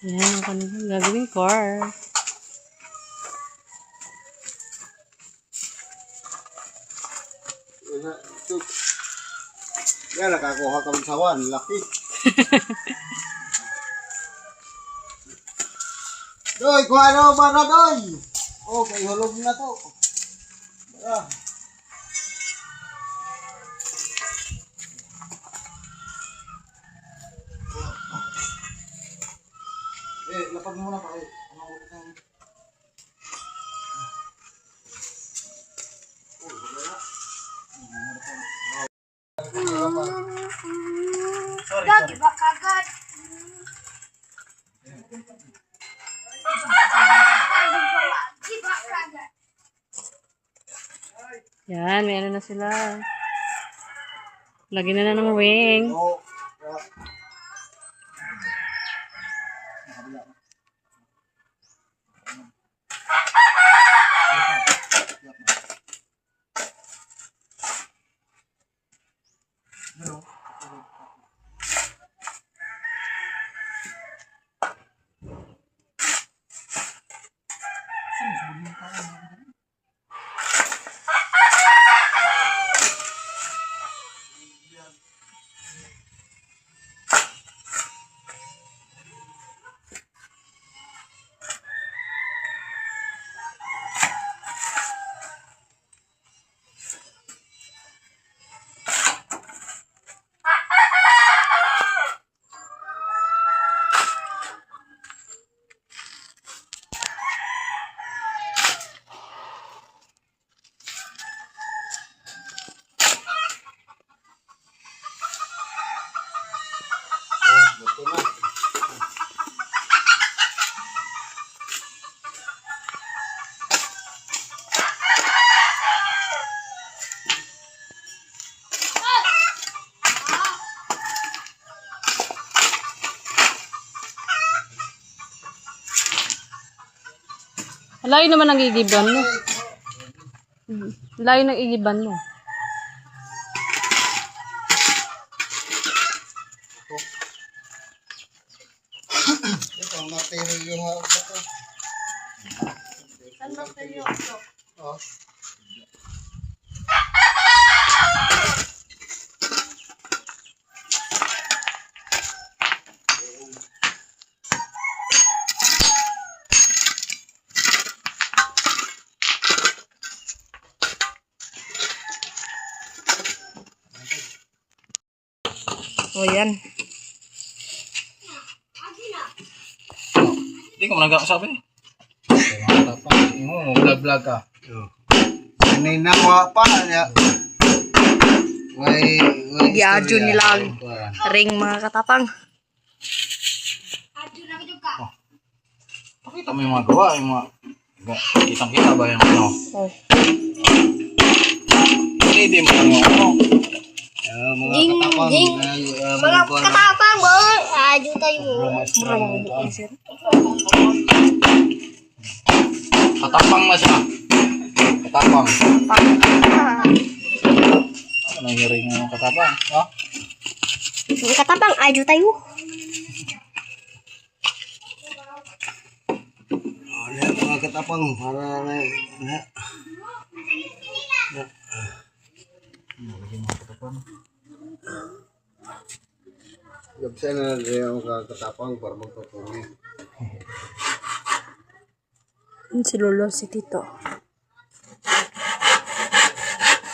Yan ang kanilang gagawing car. Yan, nakakuha kami sawan. Laki. Doy, kuha na ba na, Doy? Okay, hulog na to. Ah. Lapag mo na pa eh. Gagi ba kagad? Yan, may ano na sila. Lagyan na ng ring. Layo naman ang igiban mo. Layo ng igiban mo. Ito ang material yung hawak na to. Saan material ito? Oh. O yan. Hindi ko nagkakasabi. Vlog ka. Kanina mo pa niya. May Giadyo nila ang ring mga katapang. Pakita mo yung mga gawa, yung mga kitang-kita ba yung ano? Oh. Hindi mo lang yung ano. mga katapang. Mga katapang mo! Adyo tayo. Katapang na siya. Katapang. Ano nangyari ng katapang? Ha? Mga katapang, adyo tayo. Mga katapang para na. Gabsa na rin ang katapang para magpapungin. Si Lolo, si Tito.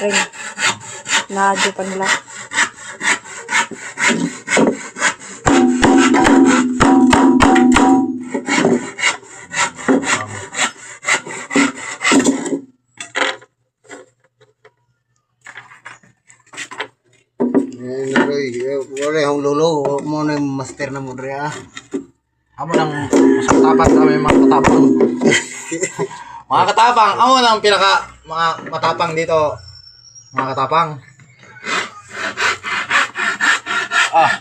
Ring. Naadyo pa nila. Wala yung lolo, mo na yung master na mo rin ah. Amo nang mas matapang kami mga katapang. Mga katapang, amo nang pinaka mga matapang dito. Mga katapang. Ah.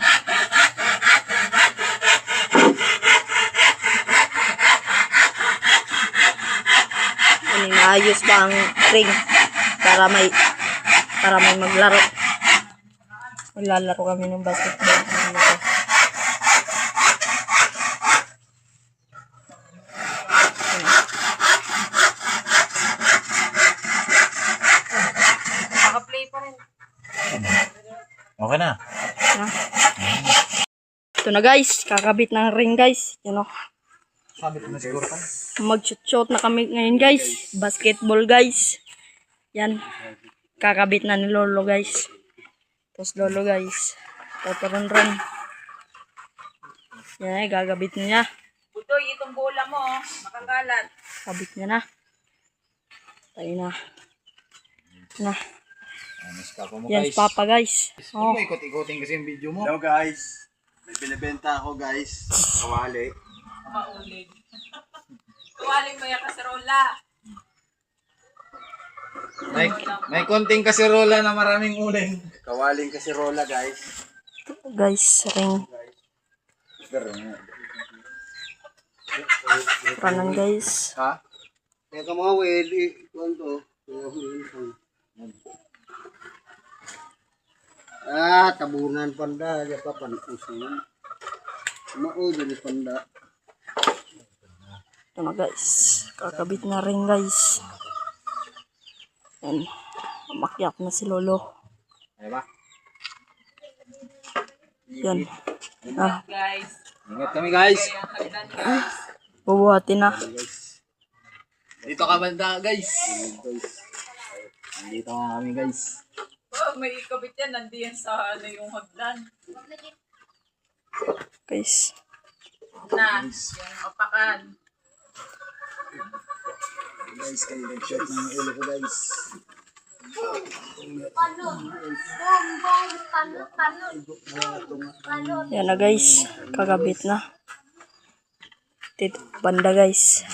Maayos ba ang ring para may maglaro. Maglalaro kami ng basketball. Okay na. Na. Ito na guys, kakabit ng ring guys. Yan o. Sabi ko na siguro pa. Mag-shoot na kami ngayon guys. Basketball guys. Yan. Kakabit na ni Lolo guys. Tapos Lolo guys. Tatarun-run. Yan ay, gagabit niya. Butoy, itong bola mo, makakalat. Kabit niya na. Tayo na. Na. Anis ka po mo Yan guys. si Papa guys. Oh. Oh. Ikot-ikotin kasi yung video mo. Hello guys. May binibenta ako guys. Kawali. Maulig. Tuwaling mo yung kaserola. May konting kaserola na maraming uling. Kawaling kasirola guys. Guys, ring. Ranan guys. Ha? Kaya ka mga wedi. Kwanto? Tabunan panda. Diya pa panusin. Mao jadi panda. Ito na guys. Kakabit na ring guys. Yan. Umakyat na si Lolo. Ay ba? Yan. Ah, Guys, Ingat kami guys. ang hagdan guys. bubuhatin na. Dito ka banda guys. Dito nga kami guys. Oh, may ikabit yan, nandiyan sa ano yung hagdan. Guys. Na, yung apakan. Guys, kayo nag-shot ng ulo ko guys. Yan na guys. Kakabit na. Dito banda guys.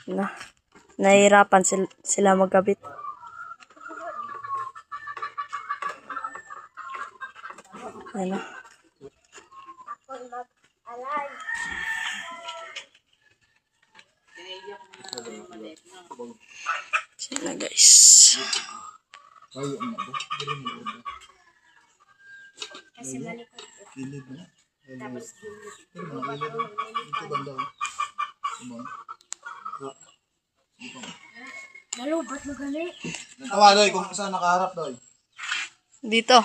Na. Nahihirapan sila magkabit. Yan na. Yan na guys. Tawa doy kung saan nakaharap doy. Dito.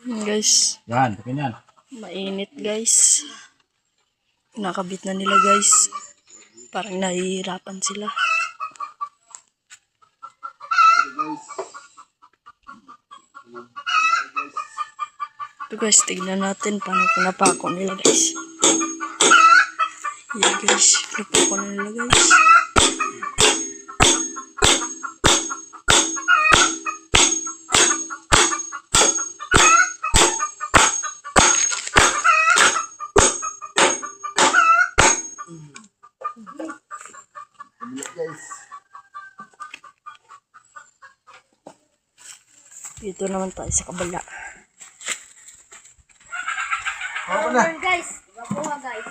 Yan guys. Yan, takin yan. Mainit guys. Nakabit na nila guys. Parang nahihirapan sila. Ito guys, tignan natin paano pinapako nila guys. Yan guys, pinapako na nila guys. Dito naman tayo sa kabala. Guys, bakuha guys.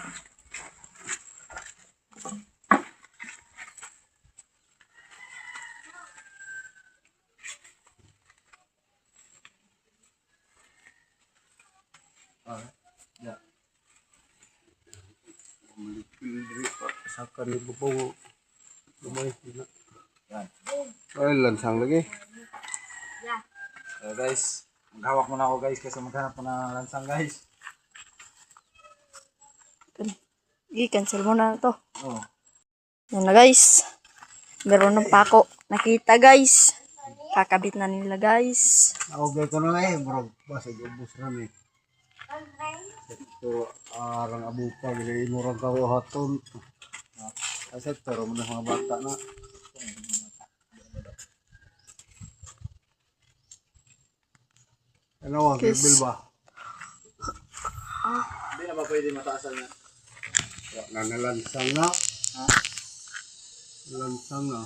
Sakari babaw. Lumay na. Yan. Ay, lansang lagi. So guys, maghawak muna ako guys kasi maghanap ko na lansang guys. I-cancel mo na to. Oh. Yan na guys. Meron ng pako. Nakita guys. Kakabit na nila guys. Okay ko na eh, bro. Basta ubus na eh. Sektor arang abu pa, gili murang kawahaton. Sektor mo na mga bata na. Ano wag Yes. bil ba? Hindi na ba pwede mataasan na? Nanalansang na. Ha? Lansang na.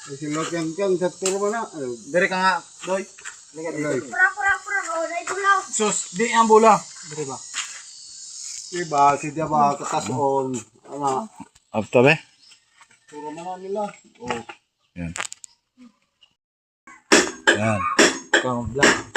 Kasi lokeng-keng sektor mo na. Dire ka nga, doy. Liga dito. Pura, oh, na itulaw. Sus, di ang bula. Dire ba? Diba, si dia ba katason. Ano? Abta be? Puro mo na nila. Oh. Yan. Yan. Ikaw mag-vlog.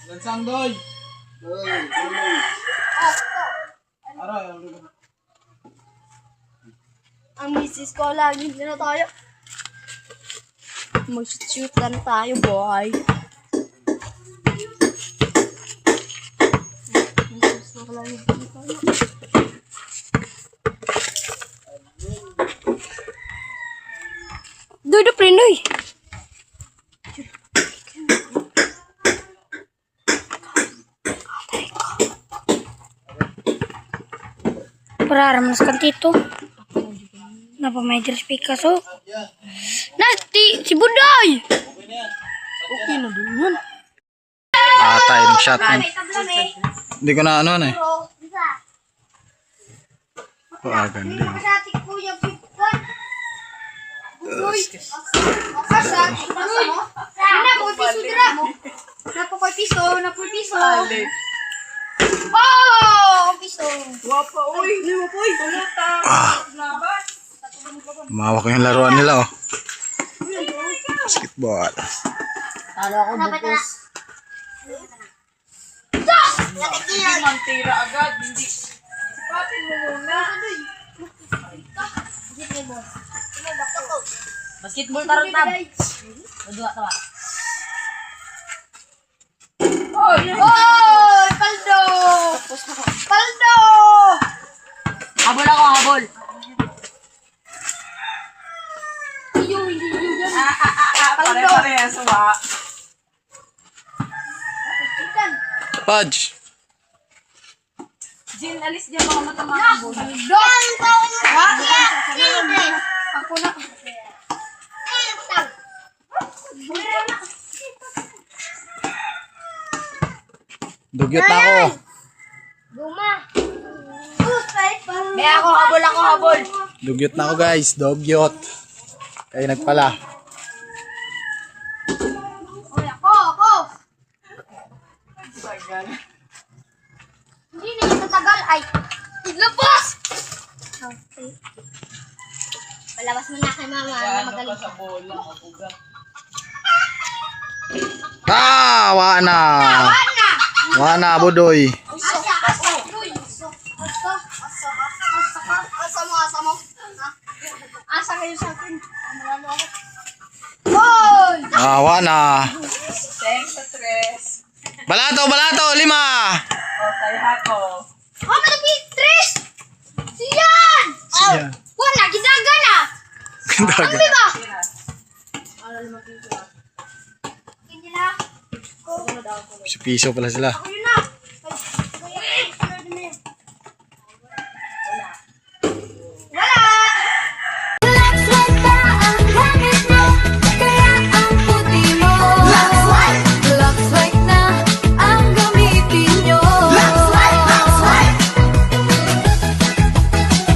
Lansang doy. Aray, Ang misis ko lagi na tayo. Mag-shoot na tayo, boy. Dudo, prenoy. Pararamas kan tito. Napa may dress Picasso? Nati, si Buday! Okay na din yun. tayo ng shot. Hindi ko na ano eh. Oh, ganda. Napokoy piso. Oh, piso. Wapa, uy. Uy. Mawak yung laruan nila oh. Basketball. Talo ako bukos. Hindi mantira agad. Hindi. Sipatin mo muna. Basketball tarot tab. Dua tawa. Oh, Paldo! Paldo! Habol ako, habol. Hindi yun. Pare-pare, suwa. Pudge. Jin, alis dyan mga mata mga habol. Ako na. Dugyot na ako. Guma. May ako, habol. Dugyot na ako guys. Dugyot. Kayo nagpala. Ako. Hindi na yung tatagal. Ay, labas! Okay. Palabas mo na kay mama na magaling. Wana. Ana! Wana, budoy. Asa mo. Asa kayo sa akin. Hoy! Wana. Thanks sa tres. Balato, 5. Oh, tayo ako. Oh, malapit, Tris! Siyan! Siyan. Wala, gidaga na! Ang biba! Hindi na. Piso pala sila. Ako yun